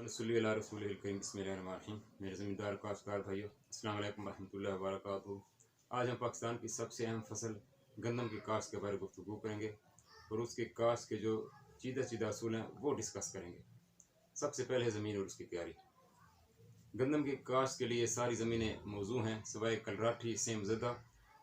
वनसल्ली अला रसूलिल करीम बिस्मिल्लाहिर्रहमानिर्रहीम। मेरे ज़मींदार काश्तकार भाइयों, अस्सलाम वालेकुम रहमतुल्लाहि व बरकातुहू। आज हम पाकिस्तान की सबसे अहम फसल गंदम की काश्त के बारे में गुफ्तगू करेंगे और उसके काश्त के जो चीदा असूल हैं वो डिस्कस करेंगे। सबसे पहले ज़मीन और उसकी तैयारी। गंदम की काश्त के लिए सारी ज़मीनें मौजू हैं सिवाय कलराठी सेमज़दा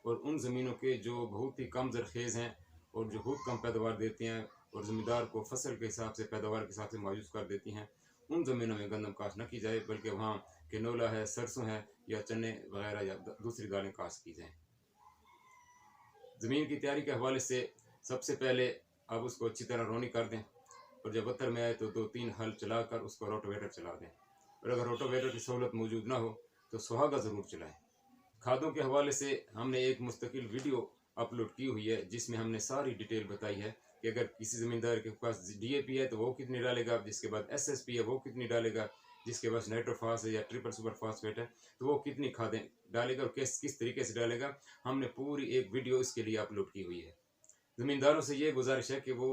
और उन ज़मीनों के जो बहुत ही कम ज़रखेज़ हैं और जो बहुत कम पैदावार देती हैं और ज़मींदार को फसल के हिसाब से पैदावार के हिसाब से मायूस कर देती हैं। उन ज़मीनों में गंदम काश्त न की जाए, बल्कि वहाँ कैनोला है, सरसों है या चने वगैरह या दूसरी दालें काश्त की जाएँ। ज़मीन की तैयारी के हवाले से सबसे पहले आप उसको अच्छी तरह रोनी कर दें और जब बत्तर में आए तो 2-3 हल चलाकर उसको रोटावेटर चला दें, और अगर रोटावेटर की सहूलत मौजूद ना हो तो सुहागा ज़रूर चलाएँ। खादों के हवाले से हमने एक मुस्तकिल वीडियो अपलोड की हुई है जिसमें हमने सारी डिटेल बताई है कि अगर किसी ज़मींदार के पास DAP है तो वो कितनी डालेगा, जिसके बाद SSP है वो कितनी डालेगा, जिसके पास नाइट्रोफास है या ट्रिपल सुपर फास्फेट है तो वो कितनी खादें डालेगा और किस तरीके से डालेगा। हमने पूरी एक वीडियो इसके लिए अपलोड की हुई है। ज़मींदारों से ये गुजारिश है कि वो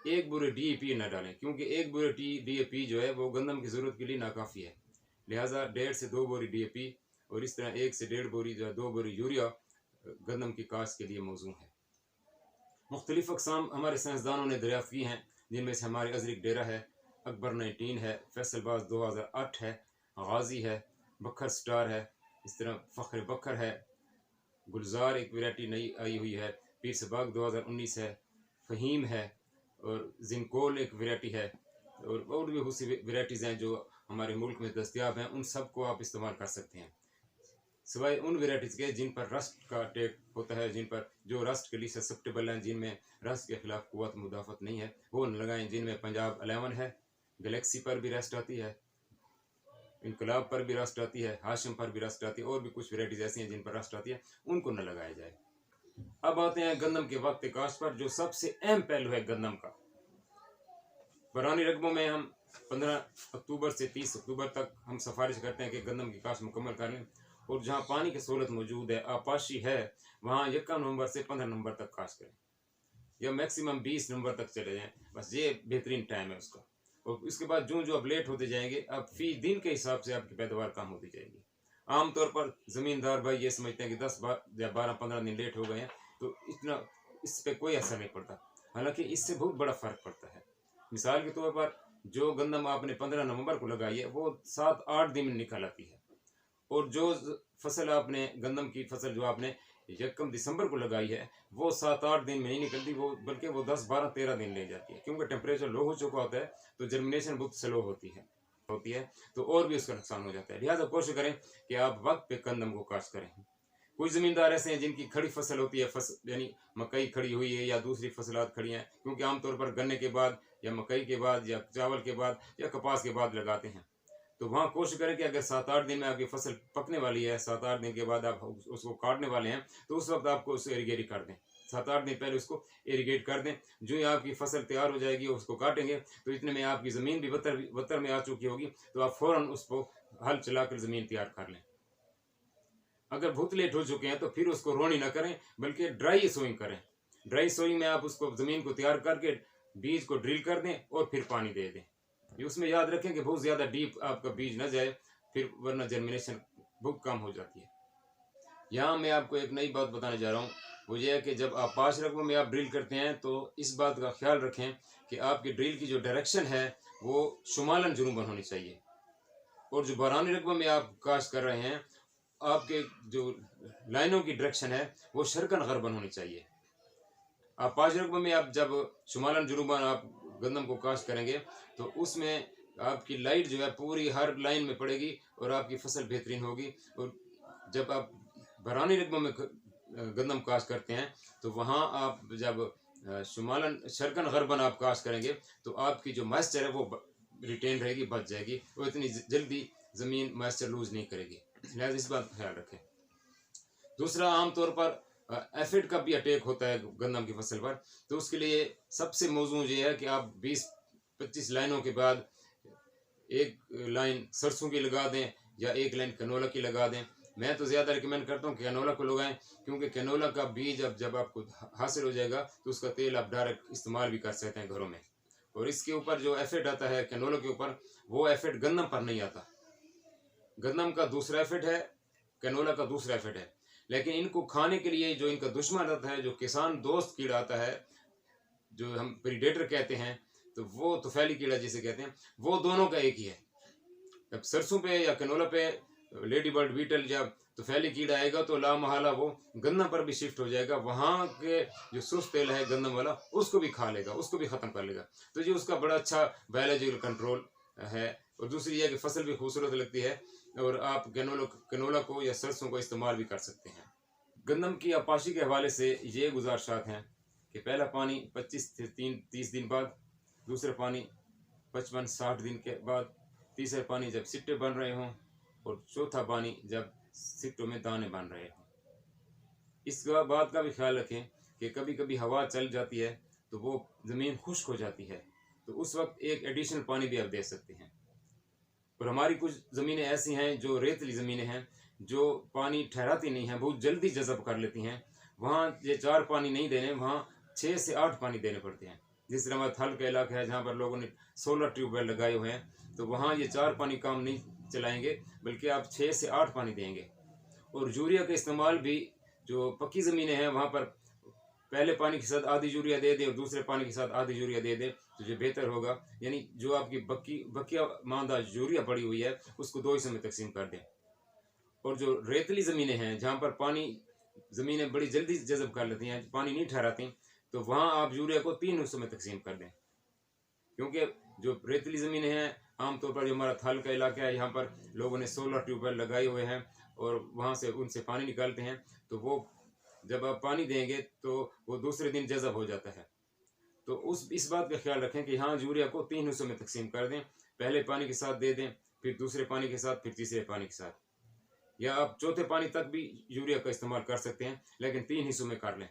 एक बोरे DAP ना डालें, क्योंकि एक बोरे DAP जो है वो गंदम की ज़रूरत के लिए नाकाफ़ी है। लिहाजा 1.5 से 2 बोरी DAP और इस तरह 1 से 1.5 बोरी या 2 बोरी यूरिया गंदम की काश्त के लिए मौजू है। मुख्तलिफ अक़साम हमारे साइंसदानों ने दरियाफ़्त की हैं, जिनमें से हमारे अज़रिक डेरा है, अकबर 19 है, फैसलबाज 2008 है, गाजी है, बखर स्टार है, इस तरह फ़ख्र बखर है, गुलजार एक वैरायटी नई आई हुई है, पीर सबाग 2019 है, फ़हीम है और जिंकोल एक वैरायटी है और भी बहुत सी वैराइटीज़ हैं जो हमारे मुल्क में दस्तयाब हैं। उन सब को आप इस्तेमाल कर सकते हैं सिवाय उन वेराइटीज़ के जिन पर रस्ट का अटैक होता है, जिन पर जो रस्ट के लिए ससेप्टेबल हैं, जिनमें रस्ट के खिलाफ कुव्वत मुदाफ़त नहीं है, वो न लगाएं। जिनमें पंजाब 11 है, गैलेक्सी पर भी रस्ट आती है, इनकलाब पर भी रस्ट आती है, हाशिम पर भी रस्ट आती है और भी कुछ वेराइटीज़ ऐसी हैं जिन पर रस्ट आती है, उनको न लगाया जाए। अब आते हैं गंदम के वक्त काश्त पर, जो सबसे अहम पहलू है गंदम का। बरानी रकबों में हम 15 अक्टूबर से 30 अक्टूबर तक हम सिफारिश करते हैं कि गंदम की काश्त मुकम्मल कर लें, और जहाँ पानी की सहूलत मौजूद है, आपाशी है, वहाँ 1 नवंबर से 15 नवंबर तक काश्त करें या मैक्सिमम 20 नवंबर तक चले जाएँ। बस ये बेहतरीन टाइम है उसका। और इसके बाद जो अब लेट होते जाएंगे, अब फी दिन के हिसाब से आपकी पैदावार कम होती जाएगी। आमतौर पर ज़मींदार भाई ये समझते हैं कि 10 या 12-15 दिन लेट हो गए हैं तो इतना इस पर कोई असर नहीं पड़ता, हालांकि इससे बहुत बड़ा फ़र्क पड़ता है। मिसाल के तौर पर जो गंदम आपने 15 नवंबर को लगाई है वो 7-8 दिन में निकल आती है, और जो फसल आपने गंदम की फसल जो आपने 1 दिसंबर को लगाई है वो 7-8 दिन में नहीं निकलती, वो बल्कि वो 10-12-13 दिन ले जाती है, क्योंकि टेम्परेचर लो हो चुका होता है तो जर्मिनेशन बहुत स्लो होती है तो और भी उसका नुकसान हो जाता है। लिहाजा कोशिश करें कि आप वक्त पे गंदम को काश्त करें। कुछ ज़मींदार ऐसे हैं जिनकी खड़ी फसल होती है, यानी मकई खड़ी हुई है या दूसरी फसलात खड़ी हैं, क्योंकि आमतौर पर गन्ने के बाद या मकई के बाद या चावल के बाद या कपास के बाद लगाते हैं। तो वहाँ कोशिश करें कि अगर 7-8 दिन में आपकी फसल पकने वाली है, 7-8 दिन के बाद आप उसको काटने वाले हैं, तो उस वक्त आपको उसे इरीगेट कर दें। 7-8 दिन पहले उसको इरीगेट कर दें। जो ही आपकी फसल तैयार हो जाएगी उसको काटेंगे तो इतने में आपकी ज़मीन भी बत्तर में आ चुकी होगी, तो आप फ़ौरन उसको हल चलाकर ज़मीन तैयार कर लें। अगर बहुत लेट हो चुके हैं तो फिर उसको रोनी ना करें, बल्कि ड्राई सोइंग करें। ड्राई सोइंग में आप उसको ज़मीन को तैयार करके बीज को ड्रिल कर दें और फिर पानी दे दें। ये उसमें याद रखें कि बहुत ज़्यादा डीप आपका बीज न जाए, फिर वरना जर्मिनेशन बहुत कम हो जाती है। यहाँ मैं आपको एक नई बात बताने जा रहा हूँ, वो ये है कि जब आप 5 रकबों में आप ड्रिल करते हैं तो इस बात का ख्याल रखें कि आपकी ड्रिल की जो डायरेक्शन है वो शुमालन जुनूबन होनी चाहिए, और जो बरानी रकबों में आप काश्त कर रहे हैं आपके जो लाइनों की डायरेक्शन है वो शर्कन गरबन होनी चाहिए। आप 5 रकबों में आप जब शुमालन जुनूबन आप गंदम को काश्त करेंगे तो उसमें आपकी लाइट जो है पूरी हर लाइन में पड़ेगी और आपकी फसल बेहतरीन होगी। और जब आप बरानी रकबों में गंदम काश्त करते हैं तो वहाँ आप जब शुमालन शर्कन गरबन आप काश्त करेंगे तो आपकी जो मॉइस्चर है वो रिटेन रहेगी, बच जाएगी, वो इतनी जल्दी ज़मीन मॉइस्चर लूज नहीं करेगी। लिहाजा इस बात का ख्याल रखें। दूसरा, आमतौर पर एफिड का भी अटैक होता है गंदम की फसल पर, तो उसके लिए सबसे मौजू ये है कि आप 20-25 लाइनों के बाद एक लाइन सरसों की लगा दें या एक लाइन कैनोला की लगा दें। मैं तो ज़्यादा रिकमेंड करता हूँ कैनोला को लगाएं, क्योंकि कैनोला का बीज अब जब आपको हासिल हो जाएगा तो उसका तेल आप डायरेक्ट इस्तेमाल भी कर सकते हैं घरों में, और इसके ऊपर जो एफेक्ट आता है कैनोला के ऊपर, वो एफेक्ट गंदम पर नहीं आता। गंदम का दूसरा एफेक्ट है, कैनोला का दूसरा एफेक्ट है। लेकिन इनको खाने के लिए जो इनका दुश्मन आता है, जो किसान दोस्त कीड़ा आता है, जो हम प्रीडेटर कहते हैं, तो वो तुफैली कीड़ा जिसे कहते हैं, वो दोनों का एक ही है। जब सरसों पे या कैनोला पे लेडी बर्ड बीटल या तुफैली कीड़ा आएगा तो ला महला वो गंदम पर भी शिफ्ट हो जाएगा। वहाँ के जो सुस्त तेल है गंदम वाला, उसको भी खा लेगा, उसको भी ख़त्म कर लेगा। तो ये उसका बड़ा अच्छा बायोलॉजिकल कंट्रोल है। और दूसरी यह कि फसल भी खूबसूरत लगती है और आप कैनोला को या सरसों को इस्तेमाल भी कर सकते हैं। गंदम की आपाशी के हवाले से ये गुजारिशात हैं कि पहला पानी 25 से 30 दिन बाद, दूसरा पानी 55-60 दिन के बाद, तीसरा पानी जब सिट्टे बन रहे हों, और चौथा पानी जब सिट्टों में दाने बन रहे हों। इस बात का भी ख्याल रखें कि कभी कभी हवा चल जाती है तो वो ज़मीन खुश्क हो जाती है, तो उस वक्त एक एडिशनल पानी भी आप दे सकते हैं। और हमारी कुछ ज़मीनें ऐसी हैं जो रेतली ज़मीनें हैं, जो पानी ठहराती नहीं हैं, बहुत जल्दी जज़ब कर लेती हैं। वहाँ ये 4 पानी नहीं देने, वहाँ 6 से 8 पानी देने पड़ते हैं। जिस तरह हमारा थल का इलाका है जहाँ पर लोगों ने सोलर ट्यूबवेल लगाए हुए हैं, तो वहाँ ये 4 पानी काम नहीं चलाएंगे, बल्कि आप 6 से 8 पानी देंगे। और यूरिया का इस्तेमाल भी, जो पक्की ज़मीनें हैं वहाँ पर पहले पानी के साथ आधी यूरिया दे दें और दूसरे पानी के साथ आधी यूरिया दे दें, तो ये बेहतर होगा। यानी जो आपकी बकिया मांदा यूरिया पड़ी हुई है उसको 2 हिस्सों में तकसीम कर दें। और जो रेतली ज़मीनें हैं जहाँ पर पानी ज़मीनें बड़ी जल्दी जज़ब कर लेती हैं, पानी नहीं ठहराती, तो वहाँ आप यूरिया को 3 हिस्सों में तकसीम कर दें। क्योंकि जो रेतली ज़मीनें हैं, आमतौर पर जो हमारा थल का इलाका है, यहाँ पर लोगों ने सोलर ट्यूबवेल लगाए हुए हैं और वहाँ से उनसे पानी निकालते हैं, तो वो जब आप पानी देंगे तो वो दूसरे दिन जज़ब हो जाता है। तो इस बात का ख्याल रखें कि हाँ, यूरिया को 3 हिस्सों में तकसीम कर दें। पहले पानी के साथ दे दें, फिर दूसरे पानी के साथ, फिर तीसरे पानी के साथ, या आप चौथे पानी तक भी यूरिया का इस्तेमाल कर सकते हैं, लेकिन 3 हिस्सों में कर लें।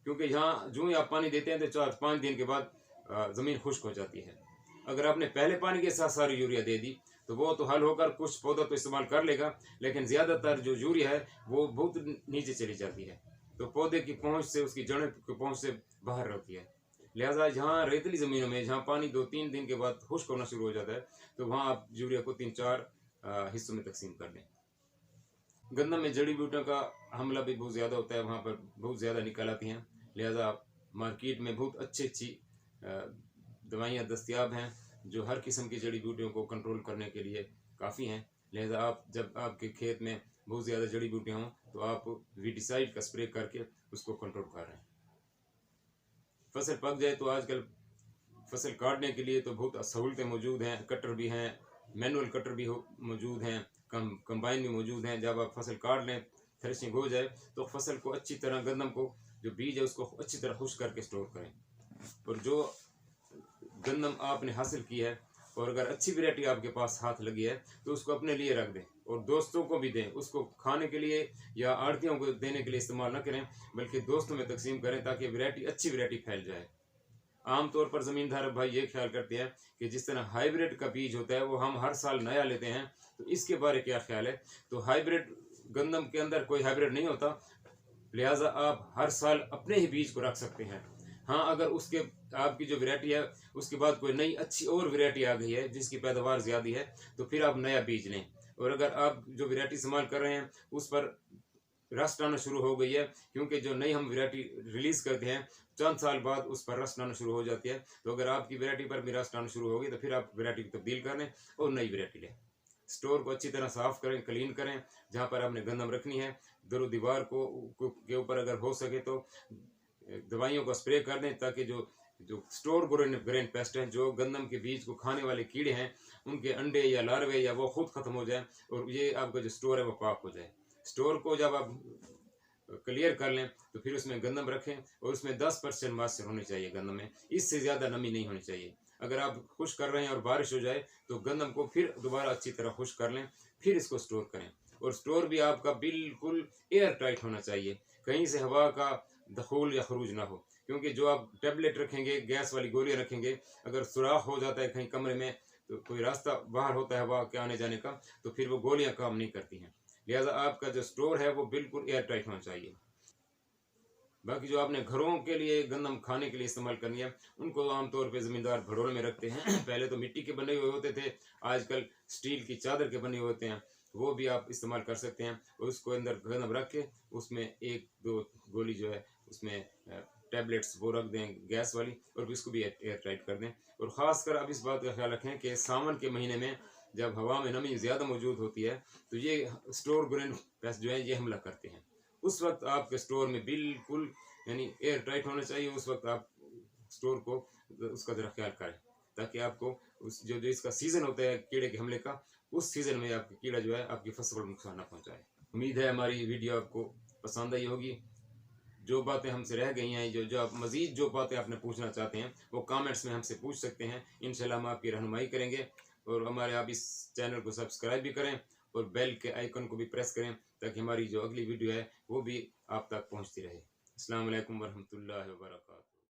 क्योंकि यहाँ जो ही आप पानी देते हैं तो 4-5 दिन के बाद ज़मीन खुश्क हो जाती है। अगर आपने पहले पानी के साथ सारी यूरिया दे दी तो वो तो हल होकर कुछ पौधा तो इस्तेमाल कर लेगा, लेकिन ज़्यादातर जो यूरिया है वो बहुत नीचे चली जाती है, तो पौधे की पहुंच से, उसकी जड़ों की पहुंच से बाहर रहती है। लिहाजा जहाँ रेतली ज़मीनों में जहाँ पानी 2-3 दिन के बाद खुश्क होना शुरू हो जाता है, तो वहाँ आप यूरिया को 3-4 हिस्सों में तकसीम कर दें। गंदम में जड़ी बूटियों का हमला भी बहुत ज़्यादा होता है, वहाँ पर बहुत ज़्यादा निकल आती हैं। लिहाजा मार्केट में बहुत अच्छी दवाइयाँ दस्तयाब हैं जो हर किस्म की जड़ी बूटियों को कंट्रोल करने के लिए काफ़ी हैं। लिहाजा आप जब आपके खेत में बहुत ज़्यादा जड़ी बूटियाँ हों तो आप वीडिसाइड का स्प्रे करके उसको कंट्रोल कर रहे हैं। फसल पक जाए तो आजकल फसल काटने के लिए तो बहुत सहूलतें मौजूद हैं, कटर भी हैं, मैनुअल कटर भी मौजूद हैं, कंबाइन भी मौजूद हैं। जब आप फसल काट लें, थ्रेशिंग हो जाए, तो फसल को अच्छी तरह, गंदम को जो बीज है उसको अच्छी तरह खुश्क करके स्टोर करें। और जो गंदम आपने हासिल की है, और अगर अच्छी वैरायटी आपके पास हाथ लगी है, तो उसको अपने लिए रख दें और दोस्तों को भी दें। उसको खाने के लिए या आड़तियों को देने के लिए इस्तेमाल न करें, बल्कि दोस्तों में तकसीम करें ताकि अच्छी वैरायटी फैल जाए। आमतौर पर ज़मींदार भाई ये ख्याल करते हैं कि जिस तरह हाइब्रिड का बीज होता है वो हम हर साल नया लेते हैं, तो इसके बारे क्या ख्याल है? तो हाइब्रिड गंदम के अंदर कोई हाइब्रिड नहीं होता, लिहाजा आप हर साल अपने ही बीज को रख सकते हैं। हाँ, अगर उसके आपकी जो वैरायटी है उसके बाद कोई नई अच्छी और वैरायटी आ गई है जिसकी पैदावार ज़्यादा है, तो फिर आप नया बीज लें। और अगर आप जो वैरायटी इस्तेमाल कर रहे हैं उस पर रस्ट आना शुरू हो गई है, क्योंकि जो नई हम वैरायटी रिलीज़ करते हैं चंद साल बाद उस पर रस्ट आना शुरू हो जाती है, तो अगर आपकी वैरायटी पर भी रस्ट आना शुरू होगी तो फिर आप वैरायटी को तब्दील कर लें और नई वैरायटी लें। स्टोर को अच्छी तरह साफ़ करें, क्लीन करें। जहाँ पर आपने गंदम रखनी है, दरो दीवार के ऊपर अगर हो सके तो दवाइयों का स्प्रे कर दें, ताकि जो स्टोर ग्रेन पेस्ट हैं, जो गंदम के बीज को खाने वाले कीड़े हैं, उनके अंडे या लार्वे या वो खुद ख़त्म हो जाए और ये आपका जो स्टोर है वो पाक हो जाए। स्टोर को जब आप क्लियर कर लें तो फिर उसमें गंदम रखें और उसमें 10% मॉइस्चर होनी चाहिए गंदम में, इससे ज़्यादा नमी नहीं होनी चाहिए। अगर आप खुश्क कर रहे हैं और बारिश हो जाए तो गंदम को फिर दोबारा अच्छी तरह खुश्क कर लें, फिर इसको स्टोर करें। और स्टोर भी आपका बिल्कुल एयर टाइट होना चाहिए, कहीं से हवा का दखूल या खरूज ना हो, क्योंकि जो आप टैबलेट रखेंगे, गैस वाली गोलियां रखेंगे, अगर सुराख हो जाता है कहीं कमरे में, तो कोई रास्ता बाहर होता है हवा के आने जाने का, तो फिर वो गोलियां काम नहीं करती हैं। लिहाजा आपका जो स्टोर है वो बिल्कुल एयर टाइट होना चाहिए। बाकी जो आपने घरों के लिए गंदम खाने के लिए इस्तेमाल करनी है, उनको आमतौर पे ज़मींदार भड़ोल में रखते हैं। पहले तो मिट्टी के बने हुए होते थे, आजकल स्टील की चादर के बने हुए होते हैं, वो भी आप इस्तेमाल कर सकते हैं। और उसको अंदर गंदम रख के उसमें 1-2 गोली जो है उसमें टैबलेट्स वो रख दें गैस वाली, और इसको भी एयर टाइट कर दें। और ख़ासकर आप इस बात का ख्याल रखें कि सावन के महीने में जब हवा में नमी ज़्यादा मौजूद होती है, तो ये स्टोर ग्रेन पेस्ट जो है ये हमला करते हैं। उस वक्त आपके स्टोर में बिल्कुल यानी एयर टाइट होना चाहिए। उस वक्त आप स्टोर को उसका ज़रा ख्याल करें, ताकि आपको उस जो जो इसका सीज़न होता है कीड़े के हमले का, उस सीज़न में आपकी कीड़ा जो है आपकी फसल को नुकसान ना पहुंचाए। उम्मीद है हमारी वीडियो आपको पसंद आई होगी। जो बातें हमसे रह गई हैं, जो आप मज़ीद जो बातें आपने पूछना चाहते हैं, वो कमेंट्स में हमसे पूछ सकते हैं। इंशाल्लाह हम आपकी रहनुमाई करेंगे। और हमारे आप इस चैनल को सब्सक्राइब भी करें और बेल के आइकन को भी प्रेस करें, ताकि हमारी जो अगली वीडियो है वो भी आप तक पहुंचती रहे। अस्सलाम वालेकुम वरहमतुल्लाहि वबरकातुहू।